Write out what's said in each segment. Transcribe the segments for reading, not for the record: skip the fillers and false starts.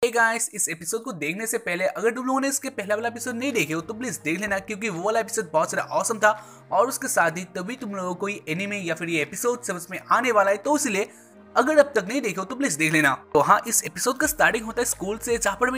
Guys, इस episode को देखने से पहले अगर तुम लोगों ने इसके पहला वाला एपिसोड नहीं देखे हो तो प्लीज देख लेना, क्योंकि वो वाला एपिसोड बहुत सारा ऑसम था और उसके साथ ही तभी तुम लोगों को ये एनीमे या फिर ये एपिसोड समझ में आने वाला है। तो इसलिए अगर अब तक नहीं देखे हो तो प्लीज देख लेना। तो हाँ, इस एपिसोड का स्टार्टिंग होता है स्कूल से, जहाँ पर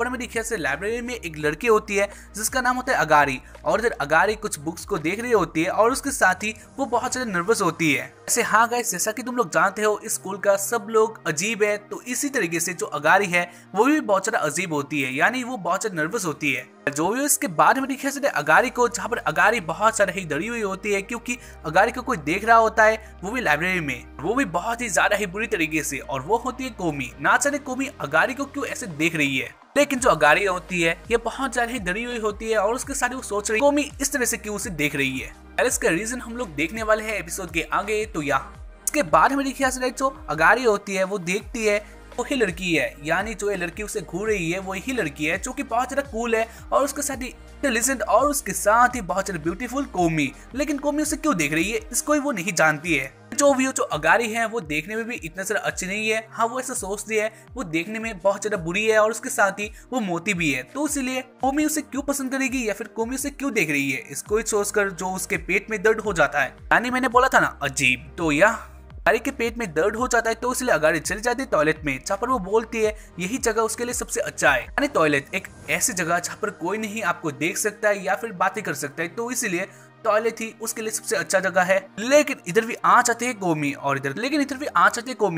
मेरी ख्याल से लाइब्रेरी में एक लड़की होती है जिसका नाम होता है अगारी, और इधर अगारी कुछ बुक्स को देख रही होती है और उसके साथ ही वो बहुत ज्यादा नर्वस होती है। ऐसे हाँ गाइस, जैसा कि तुम लोग जानते हो इस स्कूल का सब लोग अजीब है, तो इसी तरीके से जो अगारी है वो भी बहुत ज्यादा अजीब होती है, यानी वो बहुत ज्यादा नर्वस होती है। जो भी इसके बाद में दिखा से अगारी को, जहाँ पर अगारी बहुत सारा ही डरी हुई होती है क्योंकि अगारी को कोई देख रहा होता है, वो भी लाइब्रेरी में, वो भी बहुत ही ज्यादा ही बुरी तरीके से, और वो होती है कोमी। ना जाने कोमी अगारी को क्यों ऐसे देख रही है, लेकिन जो अगारी होती है ये बहुत ज्यादा ही डरी हुई होती है और उसके साथ वो सोच रही है कोमी इस तरह से क्यों उसे देख रही है। इसका रीजन हम लोग देखने वाले हैं एपिसोड के आगे। तो यहाँ इसके बाद हमें दिखा से जो अगारी होती है वो देखती है वही लड़की है, यानी जो ये लड़की उसे घूर रही है वो यही लड़की है जो कि बहुत ज्यादा कूल है और उसके साथ ही इंटेलिजेंट और उसके साथ ही बहुत ज्यादा ब्यूटीफुल कोमी। लेकिन कोमी उसे क्यों देख रही है इसको वो नहीं जानती है। जो अगारी है वो देखने में भी इतना ज्यादा अच्छी नहीं है, हाँ वो ऐसा सोचती है, वो देखने में बहुत ज्यादा बुरी है और उसके साथ ही वो मोटी भी है, तो इसीलिए कोमी उसे क्यों पसंद करेगी या फिर कोमी उसे क्यों देख रही है, इसको ही सोचकर जो उसके पेट में दर्द हो जाता है, यानी मैंने बोला था ना अजीब, तो यह अगारी के पेट में दर्द हो जाता है, तो इसलिए अगारी चली जाती है टॉयलेट में, जहाँ पर वो बोलती है यही जगह उसके लिए सबसे अच्छा है, यानी टॉयलेट एक ऐसी जगह जहाँ पर कोई नहीं आपको देख सकता है या फिर बातें कर सकता है, तो इसीलिए टॉयलेट ही उसके लिए सबसे अच्छा जगह है। लेकिन इधर भी आ जाते हैं कोमी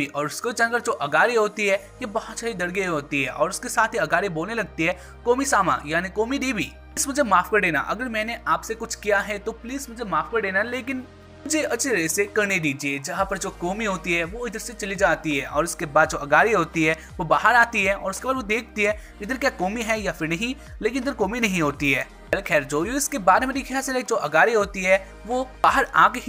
और उसको जानकर जो अगारी होती है ये बहुत सारी डर गई होती है और उसके साथ ही अगारी बोलने लगती है कोमी सामा यानी कोमी देवी, प्लीज मुझे माफ कर देना, अगर मैंने आपसे कुछ किया है तो प्लीज मुझे माफ कर देना, लेकिन मुझे अच्छे तरह से करने दीजिए। जहाँ पर जो कोमी होती है वो इधर से चली जाती है और उसके बाद जो अगारी होती है वो बाहर आती है और उसके बाद वो देखती है इधर क्या कोमी है या फिर नहीं, लेकिन इधर कोमी नहीं होती है। खैर जो इसके बारे में दिखा से जो अगारी होती है वो बाहर आके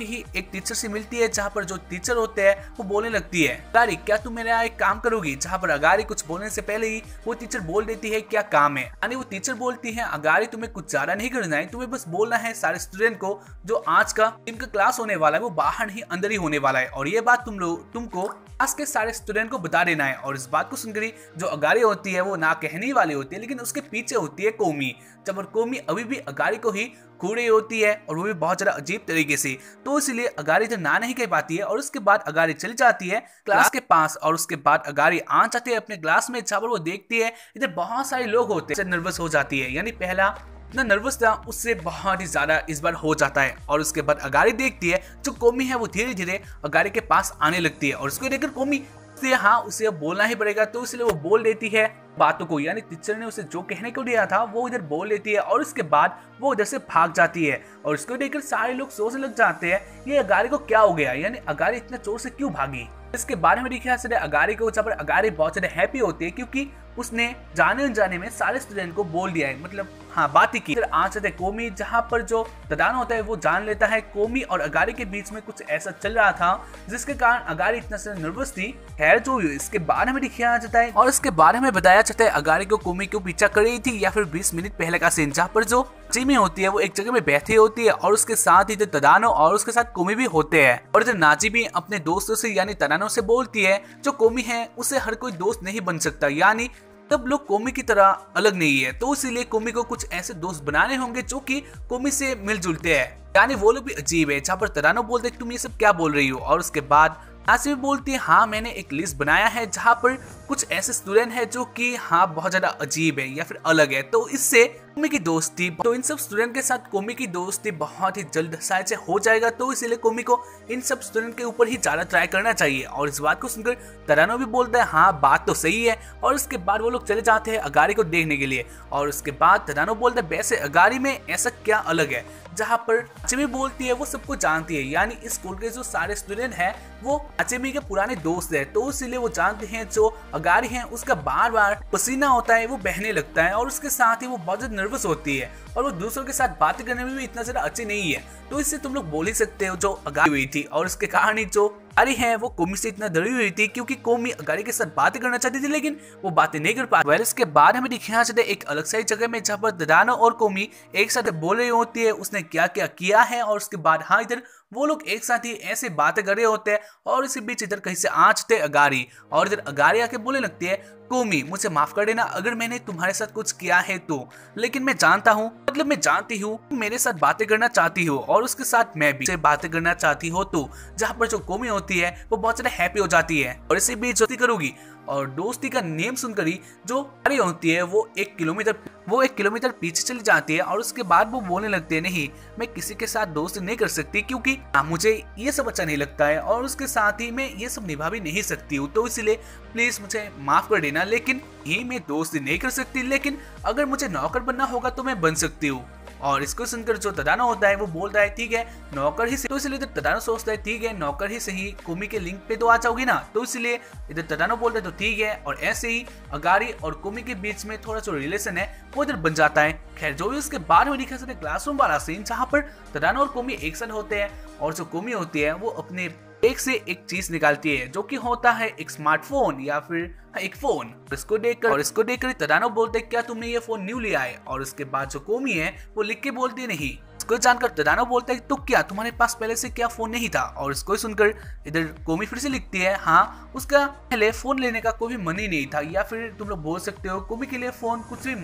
ही एक टीचर से मिलती है, जहाँ पर जो टीचर होते हैं वो बोलने लगती है अगारी क्या तुम मेरे यहाँ एक काम करोगी, जहाँ पर अगारी कुछ बोलने से पहले ही वो टीचर बोल देती है क्या काम है, यानी वो टीचर बोलती है अगारी तुम्हें कुछ ज्यादा नहीं करना है, तुम्हें बस बोलना है सारे स्टूडेंट को जो आज का इनका क्लास होने वाला है वो बाहर नहीं अंदर ही होने वाला है, और ये बात तुमको क्लास के सारे स्टूडेंट को बता देना है। और इस बात को सुनकर जो अगारी होती है वो ना कहने वाली होती है, लेकिन उसके पीछे होती है कोमी, जब कोमी अभी भी अगारी को ही घूर रही होती है और वो भी बहुत ज्यादा अजीब तरीके से, तो इसलिए अगारी इधर ना नहीं कह पाती है और उसके बाद अगारी चली जाती है क्लास के पास और उसके बाद अगारी आ जाती है अपने क्लास में, जहाँ पर वो देखती है इधर बहुत सारे लोग होते हैं, नर्वस हो जाती है, यानी पहला इतना नर्वस था उससे बहुत ही ज्यादा इस बार हो जाता है। और उसके बाद अगारी देखती है जो कोमी है वो धीरे धीरे अगारी के पास आने लगती है और उसको देखकर कोमी हाँ उसे अब बोलना ही पड़ेगा, तो इसलिए वो बोल देती है बातों को, यानी टीचर ने उसे जो कहने को दिया था वो इधर बोल देती है और उसके बाद वो उधर से भाग जाती है और उसको देखकर सारे लोग सोचने लग जाते हैं ये अगारी को क्या हो गया, यानी अगारी इतना जोर से क्यों भागी। इसके बारे में दिखा से अगारी को, जहाँ पर अगारी बहुत ज्यादा हैप्पी होती है क्योंकि उसने जाने अनजाने में सारे स्टूडेंट को बोल दिया है, मतलब हाँ बात ही की। फिर आ जाते कोमी, जहाँ पर जो तदान होता है वो जान लेता है कोमी और अगारी के बीच में कुछ ऐसा चल रहा था जिसके कारण अगारी इतना से नर्वस थी। खैर जो इसके बारे में दिखाया जाता है और इसके बारे में बताया जाता है अगारी को कोमी क्यों पीछा कर रही थी, या फिर 20 मिनट पहले का सीन, जहाँ पर जो नाजिमी होती है वो एक जगह में बैठी होती है और उसके साथ ही तदानो और उसके साथ कोमी भी होते हैं, और इधर नाजिमी अपने दोस्तों से यानी तदानो से बोलती है जो कोमी है उसे हर कोई दोस्त नहीं बन सकता, यानी तब लोग कोमी की तरह अलग नहीं है, तो इसीलिए कोमी को कुछ ऐसे दोस्त बनाने होंगे जो कि कोमी से मिलजुलते हैं, यानी वो लोग भी अजीब है। जहाँ पर तदानो बोलते तुम ये सब क्या बोल रही हो, और उसके बाद नाजिमी बोलती है हाँ मैंने एक लिस्ट बनाया है जहाँ पर कुछ ऐसे स्टूडेंट है जो कि हाँ बहुत ज्यादा अजीब है या फिर अलग है, तो इससे कोमी की दोस्ती, तो इन सब स्टूडेंट के साथ कोमी की दोस्ती बहुत ही जल्द शायद से हो जाएगा, तो इसीलिए कोमी को इन सब स्टूडेंट के ऊपर ही ज्यादा ट्राई करना चाहिए। और इस बात को सुनकर तरानो भी बोलता है हाँ बात तो सही है, और उसके बाद वो लोग चले जाते हैं अगारी को देखने के लिए, और उसके बाद तरानो बोलता है वैसे अगारी में ऐसा क्या अलग है, जहाँ पर अचेमी बोलती है वो सबको जानती है, यानी इस स्कूल के जो सारे स्टूडेंट हैं वो अचेमी के पुराने दोस्त है, तो इसीलिए वो जानते हैं जो अगारी है उसका बार बार पसीना होता है वो बहने लगता है और उसके साथ ही वो बहुत ज्यादा नर्वस होती है और वो दूसरों के साथ बातें करने में भी इतना ज्यादा अच्छी नहीं है, तो इससे तुम लोग बोल ही सकते हो जो अगारी हुई थी। और उसके कारण ही जो अगारी है वो कोमी से इतना डरी हुई थी क्योंकि कोमी अगारी के साथ बातें करना चाहती थी लेकिन वो बातें नहीं कर पा रही। इसके बाद हमें दिखाया जाता है एक अलग सी जगह में जहाँ पर तदानो और कोमी एक साथ बोल रही होती है उसने क्या क्या किया है, और उसके बाद हाँ इधर वो लोग एक साथ ही ऐसे बातें कर रहे होते हैं और इसी बीच इधर कहीं से आ जाते अगारी और इधर अगारी आके बोलने लगती है, कोमी मुझे माफ कर देना अगर मैंने तुम्हारे साथ कुछ किया है तो, लेकिन मैं जानता हूँ, मतलब मैं जानती हूँ मेरे साथ बातें करना चाहती हो और उसके साथ मैं भी बातें करना चाहती हो तो, जहाँ पर जो कोमी होती है वो बहुत ज्यादा हैप्पी हो जाती है और इसी बीच दोस्ती करूंगी और दोस्ती का नेम सुनकर ही जो अरे होती है वो 1 किलोमीटर पीछे चली जाती है और उसके बाद वो बोलने लगती है, नहीं मैं किसी के साथ दोस्ती नहीं कर सकती क्योंकि मुझे ये सब अच्छा नहीं लगता है और उसके साथ ही मैं ये सब निभा भी नहीं सकती हूँ, तो इसलिए प्लीज मुझे माफ कर देना, लेकिन ये मैं दोस्ती नहीं कर सकती, लेकिन अगर मुझे नौकर बनना होगा तो मैं बन सकती हूँ। और इसको सुनकर जो तदानो होता है वो बोलता है ठीक है नौकर ही से, तो इसलिए इधर तदानो सोचता है ठीक है नौकर ही सही, कोमी के लिंक पे तो आ जाओगी ना, तो इसलिए इधर तदानो बोलता है तो ठीक है। और ऐसे ही अगारी और कोमी के बीच में थोड़ा जो रिलेशन है वो इधर बन जाता है। खैर जो भी उसके बाद में दिखा सकते क्लासरूम वाला सीन जहाँ पर तदानो और कोमी एक साथ होते हैं और जो कोमी होती है वो अपने एक से एक चीज निकालती है जो कि होता है एक स्मार्टफोन या फिर एक फोन। इसको देखकर तदानो बोलते हैं क्या तुमने ये फोन न्यू लिया है, और उसके बाद जो कोमी है वो लिख के बोलती नहीं। इसको जानकर तदानो बोलता है तो क्या तुम्हारे पास पहले से क्या फोन नहीं था, और इसको सुनकर इधर कोमी फिर से लिखती है हाँ उसका पहले फोन लेने का कोई भी मन ही नहीं था, या फिर तुम लोग बोल सकते हो कोमी के लिए फोन कुछ भी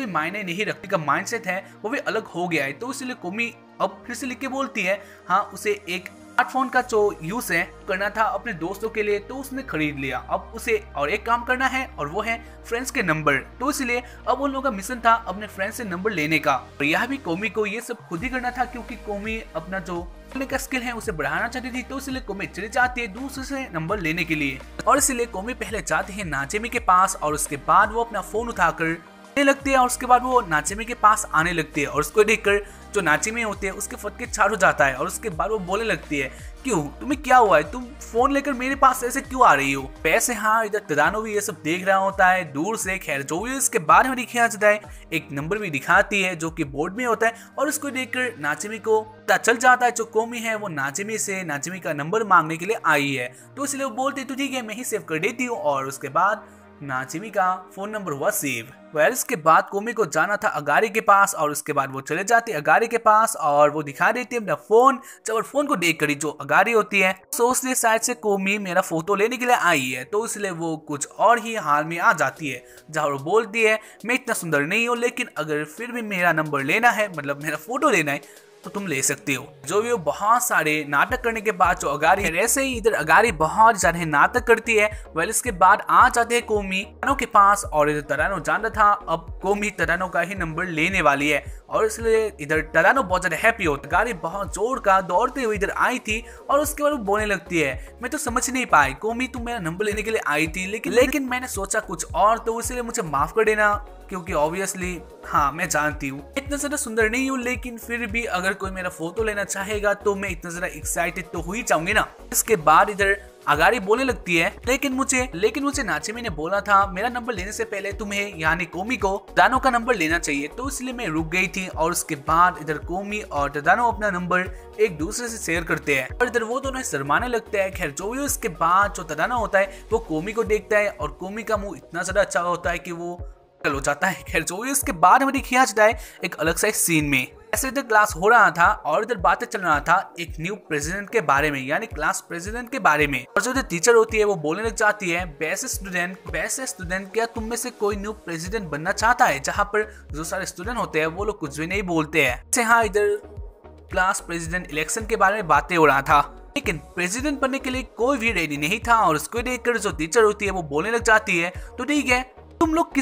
मायने नहीं रखने का माइंडसेट है वो भी अलग हो गया है, तो इसलिए कोमी अब फिर से लिख के बोलती है हाँ उसे एक स्मार्टफोन का जो यूज है करना था अपने दोस्तों के लिए तो उसने खरीद लिया, अब उसे और एक काम करना है और वो है फ्रेंड्स के नंबर, तो इसलिए अब उन लोगों का मिशन था अपने फ्रेंड्स से नंबर लेने का। और यह भी कोमी को ये सब खुद ही करना था क्योंकि कोमी अपना जो बोलने का स्किल है उसे बढ़ाना चाहती थी, तो इसलिए कोमी चली जाती है दूसरे से नंबर लेने के लिए। और इसलिए कोमी पहले जाती है नाजेमी के पास और उसके बाद वो अपना फोन उठाकर लगती है और उसके बाद वो नाजेमी के पास आने लगती है और उसको देखकर जो नाजेमी होती है उसके फटके चार हो जाता है और उसके बाद वो बोलने लगती है क्यों तुम्हें क्या हुआ है, तुम फोन लेकर मेरे पास ऐसे क्यों आ रही हो। वैसे हाँ इधर तदानो भी ये सब देख रहा होता है दूर से। खैर जो भी इसके बारे में दिखाया जाता है एक नंबर भी दिखाती है जो कि बोर्ड में होता है और उसको देखकर नाजेमी को पता चल जाता है जो कोमी है वो नाजेमी का नंबर मांगने के लिए आई है, तो इसलिए वो बोलती तो ठीक है मैं ही सेव कर देती हूँ और उसके बाद नाजेमी का फोन नंबर हुआ सेव। इसके बाद कोमी को जाना था अगारी के पास और उसके बाद वो चले जाती अगारी के पास और वो दिखा देती है अपना फोन। जब फोन को देख कर जो अगारी होती है सोचती है शायद से कोमी मेरा फोटो लेने के लिए आई है, तो इसलिए वो कुछ और ही हाल में आ जाती है जहाँ वो बोलती है मैं इतना सुंदर नहीं हूँ लेकिन अगर फिर भी मेरा नंबर लेना है मतलब मेरा फोटो लेना है तो तुम ले सकते हो। जो भी वो बहुत सारे नाटक करने के बाद जो अगारी है ऐसे ही इधर अगारी बहुत ज्यादा नाटक करती है। इसके बाद आ जाते हैं कोमी तदानो के पास और इधर तदानो जानता था अब कोमी तदानो का ही नंबर लेने वाली है और इसलिए इधर तदानो बहुत ज्यादा हैप्पी होता है। अगारी बहुत जोर का दौड़ते हुए इधर आई थी और उसके बाद वो बोलने लगती है मैं तो समझ नहीं पाई कोमी तुम मेरा नंबर लेने के लिए आई थी लेकिन मैंने सोचा कुछ और, तो इसलिए मुझे माफ कर देना क्योंकि ऑब्वियसली हाँ मैं जानती हूँ इतना ज्यादा सुंदर नहीं हूँ, लेकिन फिर भी अगर कोई मेरा फोटो लेना चाहेगा तो मैं इतना ज्यादा एक्साइटेड तो हो ही जाऊंगी ना। इसके बाद इधर अगारी बोलने लगती है लेकिन मुझे नाजेमी ने बोला था मेरा नंबर लेने से पहले तुम्हें यानी कोमी को तदानो का नंबर लेना चाहिए, तो इसलिए मैं रुक गई थी। और उसके बाद इधर कोमी और तदानो अपना नंबर एक दूसरे से शेयर करते हैं और इधर वो दोनों शर्माने लगते हैं। खैर जो भी उसके बाद जो तदानो होता है वो कोमी को देखता है और कोमी का मुंह इतना ज्यादा अच्छा होता है कि वो हो जाता है। खैर जो भी उसके बाद में दिखाया जाता है एक अलग सा सीन में ऐसे इधर क्लास हो रहा था और इधर बातें चल रहा था एक न्यू प्रेसिडेंट के बारे में यानी क्लास प्रेसिडेंट के बारे में। और जो टीचर होती है वो बोलने लग जाती है बेस्ट स्टूडेंट क्या तुम में से कोई न्यू प्रेसिडेंट बनना चाहता है, जहाँ पर जो सारे स्टूडेंट होते हैं वो लोग कुछ भी नहीं बोलते हैं। हाँ इधर क्लास प्रेसिडेंट इलेक्शन के बारे में बातें हो रहा था लेकिन प्रेसिडेंट बनने के लिए कोई भी रेडी नहीं था और उसको देखकर जो टीचर होती है वो बोलने लग जाती है तो ठीक है तुम लोग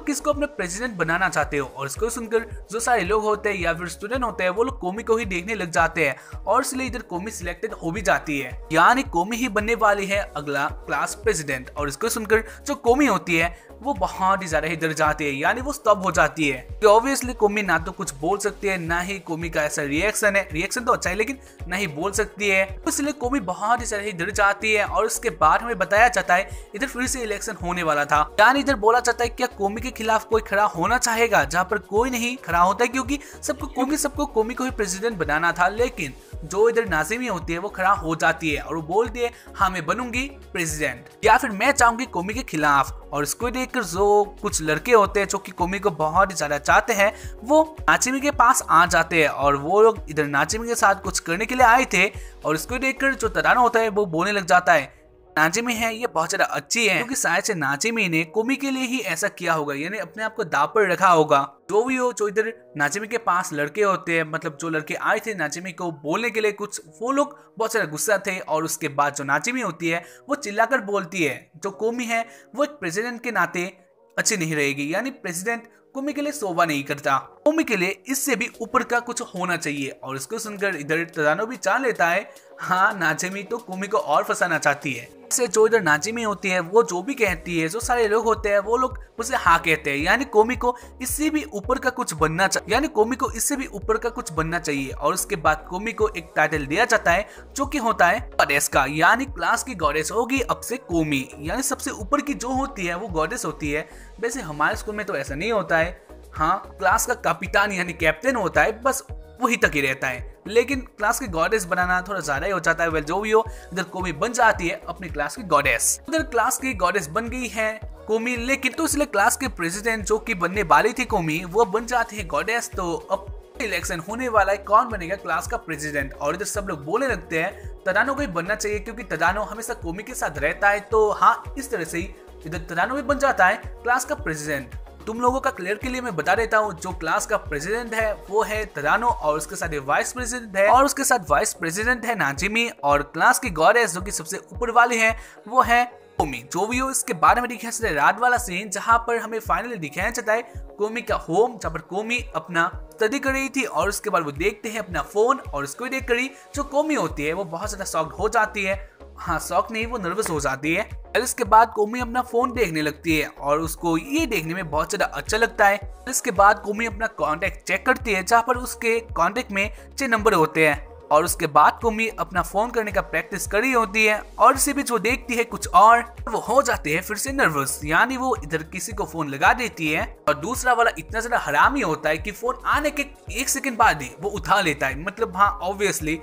किसको अपने प्रेसिडेंट बनाना चाहते हो। और इसको सुनकर जो सारे लोग होते हैं या फिर स्टूडेंट होते हैं वो लोग कोमी को ही देखने लग जाते हैं और इसलिए इधर कोमी सिलेक्टेड हो भी जाती है यानी कोमी ही बनने वाली है अगला क्लास प्रेसिडेंट। और इसको सुनकर जो कोमी होती है वो बहुत ही ज्यादा डर जाती है यानी वो स्तब्ध हो जाती है कि ऑब्वियसली कोमी ना तो कुछ बोल सकती है ना ही कोमी का ऐसा रिएक्शन तो अच्छा है लेकिन ना ही बोल सकती है, तो इसलिए कोमी बहुत ही ज्यादा डर जाती है। और उसके बाद हमें बताया जाता है इधर फिर से इलेक्शन होने वाला था यानी इधर बोला जाता है क्या कोमी के खिलाफ कोई खड़ा होना चाहेगा, जहाँ पर कोई नहीं खड़ा होता है क्योंकि सबको कोमी को ही प्रेसिडेंट बनाना था। लेकिन जो इधर नाजेमी होती है वो खड़ा हो जाती है और वो बोलती है हाँ मैं बनूंगी प्रेसिडेंट या फिर मैं चाहूंगी कोमी के खिलाफ। और इसको देखकर जो कुछ लड़के होते हैं जो कि कोमी को बहुत ही ज्यादा चाहते हैं वो नाचिमी के पास आ जाते हैं और वो लोग इधर नाचिमी के साथ कुछ करने के लिए आए थे। और इसको देखकर जो तदानो होता है वो बोलने लग जाता है नाजिमी है ये बहुत ज्यादा अच्छी है, क्योंकि शायद से नाजिमी ने कोमी के लिए ही ऐसा किया होगा, यानी अपने आप को दांव पर रखा होगा। जो भी हो, जो इधर नाजिमी के पास लड़के होते हैं, मतलब जो लड़के आए थे नाजिमी को बोलने के लिए कुछ, वो लोग बहुत ज्यादा गुस्सा थे। और उसके बाद जो नाजिमी होती है वो चिल्लाकर बोलती है जो कोमी है वो एक प्रेसिडेंट के नाते अच्छी नहीं रहेगी, यानी प्रेसिडेंट कोमी के लिए शोभा नहीं करता, कोमी के लिए इससे भी ऊपर का कुछ होना चाहिए। और इसको सुनकर इधर तदानो भी जान लेता है हाँ नाजिमी तो कोमी को और फंसाना चाहती है। से जो इधर नाजिमी होती है वो जो भी कहती है, जो सारे लोग होते हैं वो लोग उसे हाँ कहते हैं, यानी कोमी को इससे भी ऊपर का कुछ बनना चाहिए, यानी कोमी को इससे भी ऊपर का कुछ बनना चाहिए। और उसके बाद कोमी को एक टाइटल दिया जाता है जो कि होता है गॉडेस का, यानी क्लास की गॉडेस होगी अब से कोमी, यानी सबसे ऊपर की जो होती है वो गॉडेस होती है। वैसे हमारे स्कूल में तो ऐसा नहीं होता है, हाँ क्लास का कप्तान यानी कैप्टन होता है, बस वही तक ही रहता है, लेकिन क्लास की गॉडेस बनाना थोड़ा ज्यादा ही हो जाता है। वेल जो भी हो, इधर कोमी बन जाती है अपनी क्लास की गॉडेस। इधर क्लास की गॉडेस बन गई है कोमी, लेकिन तो इसलिए क्लास के प्रेसिडेंट जो कि बनने वाली थी कोमी वो बन जाती है गॉडेस। तो अब इलेक्शन होने वाला है, कौन बनेगा क्लास का प्रेसिडेंट। और इधर सब लोग बोलने लगते हैं तदानो को ही बनना चाहिए, क्योंकि तदानो हमेशा कोमी के साथ रहता है। तो हाँ इस तरह से ही इधर तदानो भी बन जाता है क्लास का प्रेसिडेंट। तुम लोगों का क्लियर के लिए मैं बता देता हूँ, जो क्लास का प्रेसिडेंट है वो है तदानो और उसके साथ वाइस प्रेसिडेंट है, और उसके साथ वाइस प्रेसिडेंट है नाजिमी, और क्लास की गॉडेस जो कि सबसे ऊपर वाली है वो है कोमी। जो भी हो, इसके बारे में दिखाया जाता है रात वाला सीन, जहाँ पर हमें फाइनली दिखाया जाता है कोमी का होम, जहाँ पर कोमी अपना स्टडी कर रही थी। और उसके बाद वो देखते हैं अपना फोन, और इसको देख कर जो कोमी होती है वो बहुत ज्यादा शॉक्ड हो जाती है, हाँ शॉक नहीं वो नर्वस हो जाती है। इसके बाद कोमी अपना फोन देखने लगती है और उसको ये देखने में बहुत ज्यादा अच्छा लगता है। इसके बाद कोमी अपना कांटेक्ट चेक करती है, जहाँ पर उसके कांटेक्ट में 6 नंबर होते हैं। और उसके बाद कोमी अपना फोन करने का प्रैक्टिस कर रही होती है, और इसे भी जो देखती है कुछ और वो हो जाती है फिर से नर्वस, यानी वो इधर किसी को फोन लगा देती है। और दूसरा वाला इतना ज्यादा हरामी होता है कि फोन आने के 1 सेकंड बाद ही वो उठा लेता है। मतलब हाँ ऑब्वियसली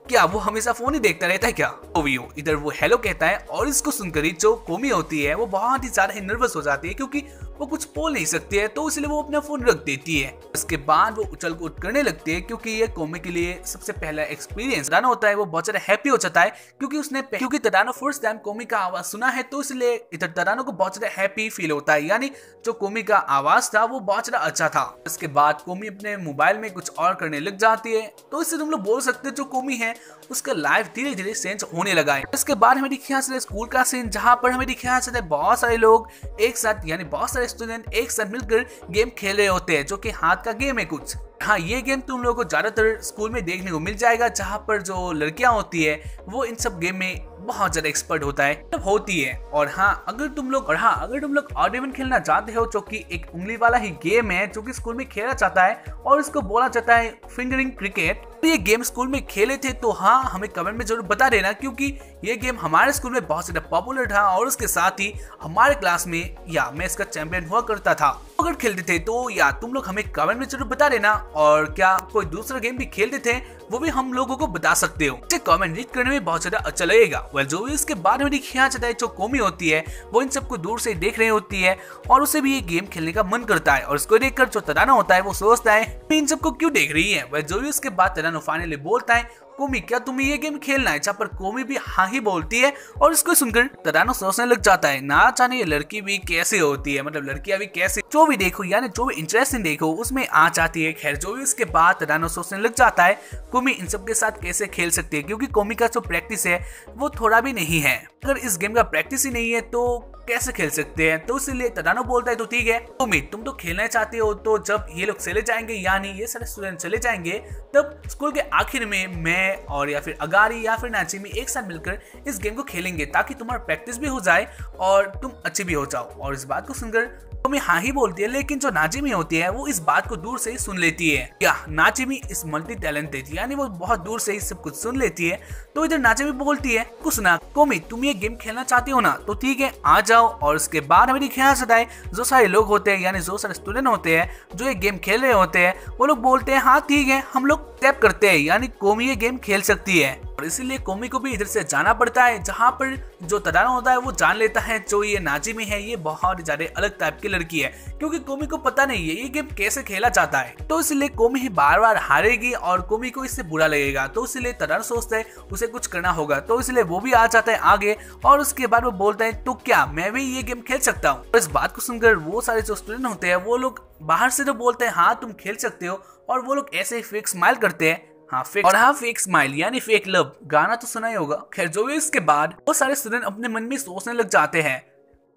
क्या वो हमेशा फोन ही देखता रहता है क्या। ओवियो इधर वो हेलो कहता है, और इसको सुनकर ही जो कोमी होती है वो बहुत ही ज्यादा नर्वस हो जाती है, क्योंकि वो कुछ बोल नहीं सकती है, तो इसलिए वो अपना फोन रख देती है। उसके बाद वो उछल कूद करने लगती है, क्योंकि ये कोमी के लिए सबसे पहला एक्सपीरियंस तदानो होता है। वो बहुत ज्यादा हैप्पी हो जाता है क्योंकि तदानो फर्स्ट टाइम कोमी का आवाज सुना है, तो इसलिए इधर तदानो को बहुत ज्यादा हैप्पी फील होता है, यानी जो कोमी का आवाज था वो बहुत ज्यादा अच्छा था। इसके बाद कोमी अपने मोबाइल में कुछ और करने लग जाती है, तो इससे तुम लोग बोल सकते हो जो कोमी है उसका लाइफ धीरे धीरे चेंज होने लगा है। इसके बाद हमें दिखाया जाता है स्कूल का सीन, जहाँ पर हमें दिखाया जाता है बहुत सारे लोग एक साथ, यानी बहुत सारे स्टूडेंट एक साथ मिलकर गेम खेल रहे होते हैं, जो कि हाथ का गेम है कुछ। हाँ ये गेम तुम लोगों को ज्यादातर स्कूल में देखने को मिल जाएगा, जहाँ पर जो लड़कियां होती है वो इन सब गेम में बहुत ज्यादा एक्सपर्ट होती है। और हाँ अगर तुम लोग ऑड इवन खेलना चाहते हो, जो कि एक उंगली वाला ही गेम है जो कि स्कूल में खेला जाता है, और इसको बोला जाता है फिंगरिंग क्रिकेट। तो ये गेम स्कूल में खेले थे तो हाँ हमें कमेंट में जरूर बता देना, क्योंकि ये गेम हमारे स्कूल में बहुत ज्यादा पॉपुलर था, और उसके साथ ही हमारे क्लास में या मैं इसका चैंपियन हुआ करता था। अगर खेलते थे तो या तुम लोग हमें कमेंट में जरूर बता देना, और क्या कोई दूसरा गेम भी खेलते थे वो भी हम लोगों को बता सकते हो, कमेंट रीड करने में बहुत ज्यादा अच्छा लगेगा। वेल जो भी इसके बाद में दिखाया जाता है जो कोमी होती है वो इन सबको दूर से देख रही होती है, और उसे भी ये गेम खेलने का मन करता है। और इसको देखकर जो तदानो होता है वो सोचता है इन सबको क्यों देख रही है। वेल जो भी इसके बाद तदानो फाइनली बोलता है कोमी क्या तुम्हें ये गेम खेलना है, जहाँ पर कोमी भी हाँ ही बोलती है। और इसको सुनकर तदानो सोचने लग जाता है ना जाने ये लड़की भी कैसे होती है, मतलब लड़कियां भी कैसे, जो भी देखो यानी जो भी इंटरेस्टिंग देखो उसमें आ जाती है। खैर जो भी इसके बाद तदानो सोचने लग जाता है कोमी इन सब के साथ कैसे खेल सकती है, क्योंकि कोमी का जो प्रैक्टिस है वो थोड़ा भी नहीं है। अगर इस गेम का प्रैक्टिस ही नहीं है तो कैसे खेल सकते हैं। तो इसलिए तदानो बोलता है तो ठीक है कोमी तुम तो खेलना चाहते हो, तो जब ये लोग चले जाएंगे यानी ये सारे स्टूडेंट चले जाएंगे, तब स्कूल के आखिर में मैं और या फिर अगारी या फिर नाजिमी एक साथ मिलकर इस गेम को खेलेंगे, ताकि तुम्हारा प्रैक्टिस भी हो जाए और तुम अच्छे भी हो जाओ। और इस बात को सुनकर कोमी हाँ ही बोलती है, लेकिन जो नाजिमी होती है वो इस बात को दूर से ही सुन लेती है। या नाजिमी इस मल्टी टैलेंटेड, यानी वो बहुत दूर से ही सब कुछ सुन लेती है। तो इधर नाजिमी बोलती है कुछ ना कोमी तुम ये गेम खेलना चाहती हो ना, तो ठीक है आ जाओ। और उसके बाद हमें दिखाया जाता है जो सारे लोग होते हैं यानी जो सारे स्टूडेंट होते हैं जो ये गेम खेल रहे होते हैं वो लोग बोलते हैं हाँ ठीक है हम लोग स्टेप करते हैं, यानी कोमी ये गेम खेल सकती है। और इसीलिए कोमी को भी इधर से जाना पड़ता है, जहाँ पर जो तदानो होता है वो जान लेता है जो ये नाजिमी है ये बहुत ज्यादा अलग टाइप की लड़की है, क्योंकि कोमी को पता नहीं है ये गेम कैसे खेला जाता है। तो इसलिए कोमी ही बार बार हारेगी और कोमी को इससे बुरा लगेगा। तो इसलिए तदानो सोचता है उसे कुछ करना होगा, तो इसलिए वो भी आ जाता है आगे और उसके बाद वो बोलता है तो क्या मैं भी ये गेम खेल सकता हूँ। इस बात को सुनकर वो सारे जो स्टूडेंट होते हैं वो लोग बाहर से जो बोलते हैं हाँ तुम खेल सकते हो, और वो लोग ऐसे ही फेक स्माइल करते हैं। हाँ फेक स्माइल यानी फेक लव, गाना तो सुना ही होगा। खैर जो भी इसके बाद वो सारे स्टूडेंट अपने मन में सोचने लग जाते हैं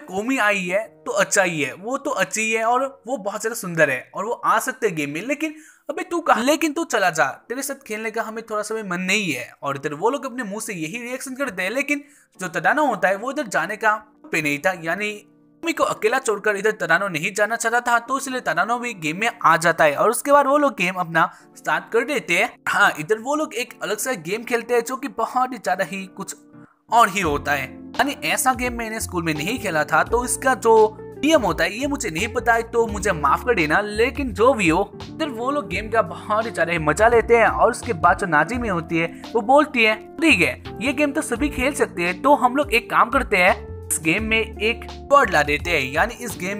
कोमी आई है तो अच्छा ही है, वो तो अच्छी है और वो बहुत ज्यादा सुंदर है और वो आ सकते हैं गेम में, लेकिन अबे तू कहा, लेकिन तू चला जा, तेरे साथ खेलने का हमें थोड़ा सा भी मन नहीं है। और इधर वो लोग अपने मुंह से यही रिएक्शन करते हैं, लेकिन जो तदानो होता है वो इधर जाने का पे नहीं था, यानी कोमी को अकेला छोड़कर इधर तदानो नहीं जाना चाहता था। तो इसलिए तदानो भी गेम में आ जाता है और उसके बाद वो लोग गेम अपना स्टार्ट कर देते हैं। हाँ इधर वो लोग एक अलग सा गेम खेलते हैं जो कि बहुत ही ज्यादा ही कुछ और ही होता है, यानी ऐसा गेम मैंने स्कूल में नहीं खेला था, तो इसका जो नियम होता है ये मुझे नहीं पता है, तो मुझे माफ कर देना। लेकिन जो भी हो इधर वो लोग गेम का बहुत ही ज्यादा मजा लेते हैं और उसके बाद जो नाजिमी होती है वो बोलती है ठीक है ये गेम तो सभी खेल सकते हैं, तो हम लोग एक काम करते हैं इस गेम में एक वर्ड ला देते हैं, यानी इस गेम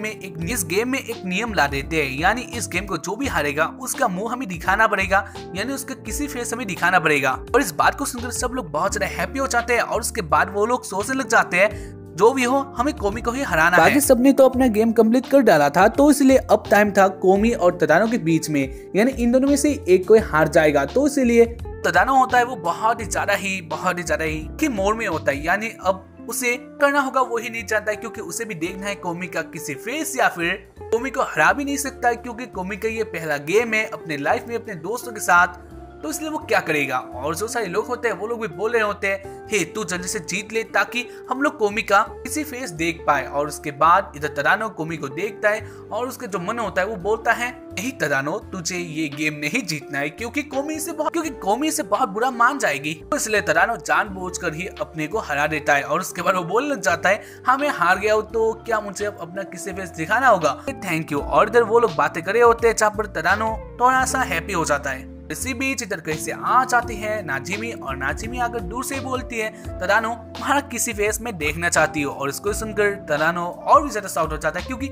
में एक नियम ला देते हैं, यानी इस गेम को जो भी हारेगा उसका मुंह हमें दिखाना पड़ेगा, यानी उसका किसी फेस हमें दिखाना पड़ेगा। और इस बात को सुनकर सब लोग बहुत ज्यादा हैप्पी हो जाते हैं और उसके बाद वो लोग सोचने लग जाते हैं जो भी हो हमें कोमी को ही हराना है। बाकी सबने तो अपना गेम कंप्लीट कर डाला था, तो इसलिए अब टाइम था कोमी और तदानो के बीच में, यानी इन दोनों में से एक कोई हार जाएगा। तो इसलिए तदानो होता है वो बहुत ही ज्यादा ही मोड़ में होता है, यानी अब उसे करना होगा वो ही नहीं चाहता है, क्योंकि उसे भी देखना है कोमी का किसी फेस, या फिर कोमी को हरा भी नहीं सकता है क्योंकि कोमी का ये पहला गेम है अपने लाइफ में अपने दोस्तों के साथ, तो इसलिए वो क्या करेगा। और जो सारे लोग होते हैं वो लोग भी बोल रहे होते हैं हे तू जल्दी से जीत ले ताकि हम लोग कोमी का किसी फेस देख पाए। और उसके बाद इधर तदानो कोमी को देखता है और उसका जो मन होता है वो बोलता है नहीं तदानो तुझे ये गेम नहीं जीतना है, क्योंकि कोमी से बहुत बुरा मान जाएगी। तो इसलिए तदानो जानबूझकर ही अपने को हरा देता है और उसके बाद वो बोलने लग जाता है हाँ मैं हार गया हूँ तो क्या मुझे अब अपना किसी फेस दिखाना होगा, थैंक यू। और इधर वो लोग बातें करे होते हैं जहाँ पर तदानो थोड़ा सा हैप्पी हो जाता है। इसी बीच इधर कहीं से आ जाती है नाजिमी, और नाजिमी आकर दूर से बोलती है तदानो तुम्हारा किसी फेस में देखना चाहती हो, और इसको सुनकर तदानो और भी ज्यादा साउट हो जाता है क्योंकि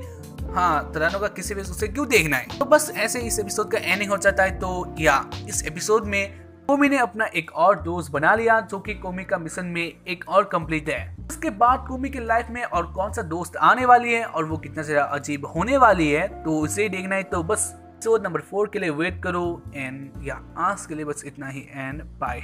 हाँ तदानो का किसी फेस उसे क्यों देखना है। तो बस ऐसे इस एपिसोड का एंडिंग हो जाता है। तो या इस एपिसोड में कोमी ने अपना एक और दोस्त बना लिया जो कि कोमी का मिशन में एक और कंप्लीट है। इसके बाद कोमी के लाइफ में और कौन सा दोस्त आने वाली है और वो कितना ज्यादा अजीब होने वाली है, तो उसे देखना है। तो बस एपिसोड नंबर 4 के लिए वेट करो एंड या आज के लिए बस इतना ही एंड बाय।